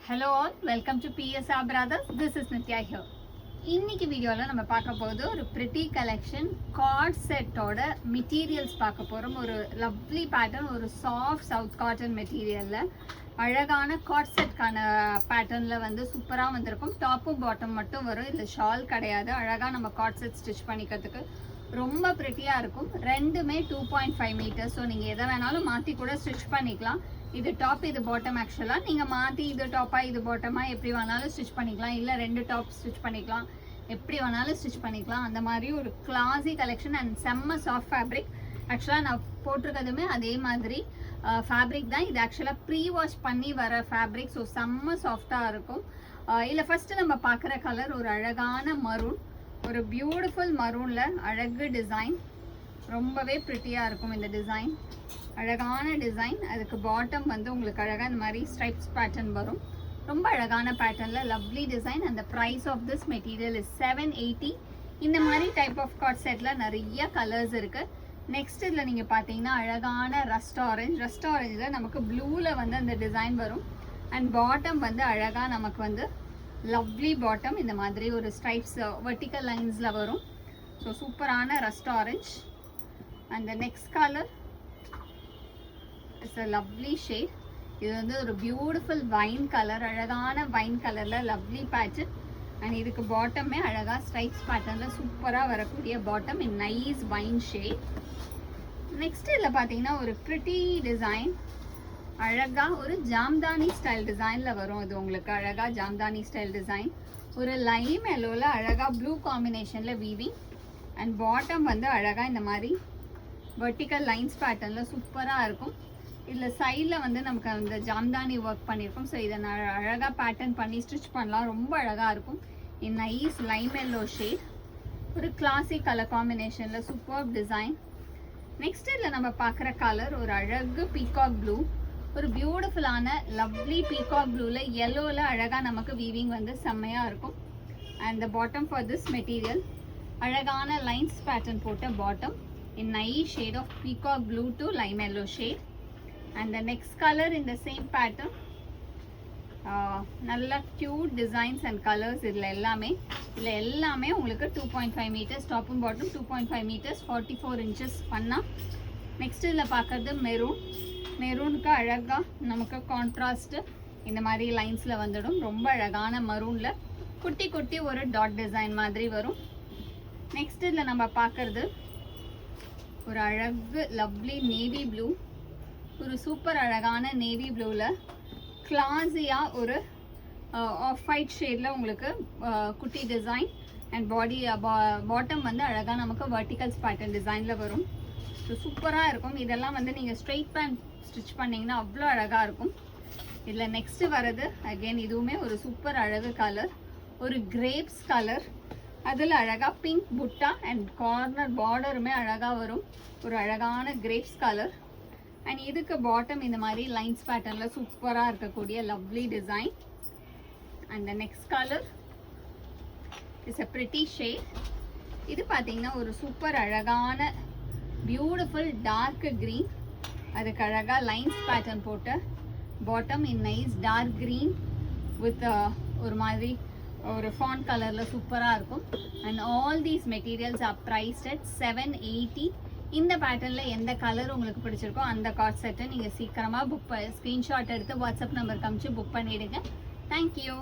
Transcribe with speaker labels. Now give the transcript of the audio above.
Speaker 1: Hello all, welcome to PSR Brothers. This is Nitya here. இன்னைக்கு வீடியோல நம்ம பார்க்க போறது ஒரு pretty collection cord set ஓட materials பார்க்க போறோம். ஒரு lovely pattern, ஒரு soft south cotton materialல அழகான cord set கான patternல வந்து சூப்பரா வந்திருக்கும். டாப்பும் பாட்டம் மட்டும் வரும். இல்ல ஷால் கிடையாது. அழகா நம்ம cord set stitch பண்ணிக்கிறதுக்கு ரொம்ப பிரிட்டியா இருக்கும். ரெண்டுமே 2.5 மீட்டர். ஸோ நீங்க எதை வேணாலும் மாத்தி கூட ஸ்டிச் பண்ணிக்கலாம். இது டாப் இது பாட்டம் ஆக்சுவலா நீங்க மாத்தி இது டாப்பா இது பாட்டமா எப்படி வேணாலும் ஸ்டிச் பண்ணிக்கலாம். இல்ல ரெண்டு டாப் ஸ்டிச் பண்ணிக்கலாம். எப்படி வேணாலும் ஸ்டிச் பண்ணிக்கலாம். அந்த மாதிரி ஒரு கிளாசி கலெக்ஷன் அண்ட் செம்ம சாஃப்ட் ஃபேப்ரிக். ஆக்சுவலா நான் போட்டிருக்கிறதுமே அதே மாதிரி ஃபேப்ரிக் தான். இது ஆக்சுவலா ப்ரீ வாஷ் பண்ணி வர ஃபேப்ரிக். ஸோ செம்ம சாஃப்டா இருக்கும். இல்ல ஃபர்ஸ்ட் நம்ம பார்க்குற கலர் ஒரு அழகான மரூன். ஒரு பியூட்டிஃபுல் மரூன்ல அழகு டிசைன். ரொம்பவே பிரிட்டியா இருக்கும் இந்த டிசைன். அழகான டிசைன். அதுக்கு பாட்டம் வந்து உங்களுக்கு அழகா இந்த மாதிரி ஸ்ட்ரைப்ஸ் பேட்டர்ன் வரும். ரொம்ப அழகான பேட்டர்ன்ல லவ்லி டிசைன். அந்த price of this material is 780. இந்த மாதிரி டைப் ஆஃப் காட் செட்ல நிறைய கலர்ஸ் இருக்கு. நெக்ஸ்ட் இதுல நீங்க பாத்தீங்கன்னா அழகான ரஸ்ட் ஆரஞ்சுல நமக்கு ப்ளூல வந்து அந்த டிசைன் வரும். அண்ட் பாட்டம் வந்து அழகா நமக்கு வந்து லவ்லி பாட்டம் இந்த மாதிரி ஒரு ஸ்ட்ரைப்ஸ் வெர்டிக்கல் லைன்ஸ்ல வரும். ஸோ சூப்பரான rust orange. And the next colour it's a lovely shade. இது வந்து ஒரு பியூட்டிஃபுல் வைன் கலர். அழகான வைன் கலர்ல லவ்லி பேட்டர்ன். அண்ட் இதுக்கு பாட்டமே அழகா ஸ்ட்ரைப்ஸ் பேட்டர்ன்ல சூப்பரா வரக்கூடிய bottom in nice wine shade. Next இதுல பாத்தீங்கன்னா ஒரு பிரிட்டி டிசைன். அழகா ஒரு ஜாம்தானி ஸ்டைல் டிசைன்ல வரும். இது உங்களுக்கு அழகா ஜாம்தானி ஸ்டைல் டிசைன். ஒரு லைம் எல்லோல அழகா ப்ளூ காம்பினேஷன்ல வீவிங். அண்ட் பாட்டம் வந்து அழகா இந்த மாதிரி வெர்டிக்கல் லைன்ஸ் பேட்டர்ன்ல சூப்பரா இருக்கும். இதில் சைடில் வந்து நமக்கு அந்த ஜாம்தானி ஒர்க் பண்ணியிருக்கோம். ஸோ இதை நான் அழகாக பேட்டர்ன் பண்ணி ஸ்டிச் பண்ணலாம். ரொம்ப அழகாக இருக்கும். இன் நைஸ் லைம் எல்லோ ஷேட். ஒரு கிளாசிக் கலர் காம்பினேஷனில் சூப்பர் டிசைன். நெக்ஸ்ட் இதில் நம்ம பார்க்குற கலர் ஒரு அழகு பீகாக் ப்ளூ. ஒரு பியூட்டிஃபுல்லான லவ்லி பீகாக் ப்ளூவில் எல்லோவில் அழகாக நமக்கு வீவிங் வந்து செம்மையாக இருக்கும். And the bottom for this material அழகான லைன்ஸ் பேட்டர்ன் போட்ட bottom in nice shade of peacock blue to lime yellow shade. And the next color in the same pattern. நல்ல cute designs and colors. இதில் எல்லாமே உங்களுக்கு 2.5 meters top and bottom 2.5 meters 44 inches பண்ணா. Next இதில் பார்க்கறது மெரூனுக்கு அழகா நமக்கு கான்ட்ராஸ்ட் இந்த மாதிரி லைன்ஸில் வந்துடும். ரொம்ப அழகான மரூனில் குட்டி குட்டி ஒரு டாட் டிசைன் மாதிரி வரும். நெக்ஸ்ட் இதில் நம்ம பார்க்கறது ஒரு அழகு லவ்லி நேவி ப்ளூ. ஒரு சூப்பர் அழகான நேவி ப்ளூவில் கிளாஸியாக ஒரு ஆஃப் ஒயிட் ஷேடில் உங்களுக்கு குட்டி டிசைன். அண்ட் பாட்டம் வந்து அழகாக நமக்கு வெர்டிகல்ஸ் பேட்டர்ன் டிசைனில் வரும். ஸோ சூப்பராக இருக்கும். இதெல்லாம் வந்து நீங்கள் ஸ்ட்ரெயிட் பேண்ட் ஸ்டிச் பண்ணிங்கன்னா அவ்வளோ அழகாக இருக்கும். இதில் நெக்ஸ்ட்டு வர்றது அகெயின் இதுவுமே ஒரு சூப்பர் அழகு கலர். ஒரு கிரேப்ஸ் கலர். அதில் அழகாக பிங்க் புட்டா அண்ட் கார்னர் பார்டருமே அழகாக வரும். ஒரு அழகான கிரேப்ஸ் கலர். அண்ட் இதுக்கு பாட்டம் இந்த மாதிரி லைன்ஸ் பேட்டர்ன்ல சூப்பரா இருக்கக்கூடிய lovely design. And the next colour is a pretty shade. இது பாத்தீங்கன்னா ஒரு சூப்பர் அழகான பியூட்டிஃபுல் டார்க் கிரீன். அதுக்கு அழகா லைன்ஸ் பேட்டர்ன் போட்ட bottom in nice dark green with ஒரு மாதிரி ஒரு ஃபாண்ட் கலர்ல சூப்பரா இருக்கும். And all these materials are priced at 780. இந்த பேட்டர்ன்ல எந்த கலர் உங்களுக்கு பிடிச்சிருக்கோ அந்த கார்ட் செட்டை நீங்க சீக்கிரமா ஸ்கிரீன்ஷாட் எடுத்து வாட்ஸ்அப் நம்பருக்கு அனுப்பிச்சு புக் பண்ணிடுங்க. தேங்க்யூ.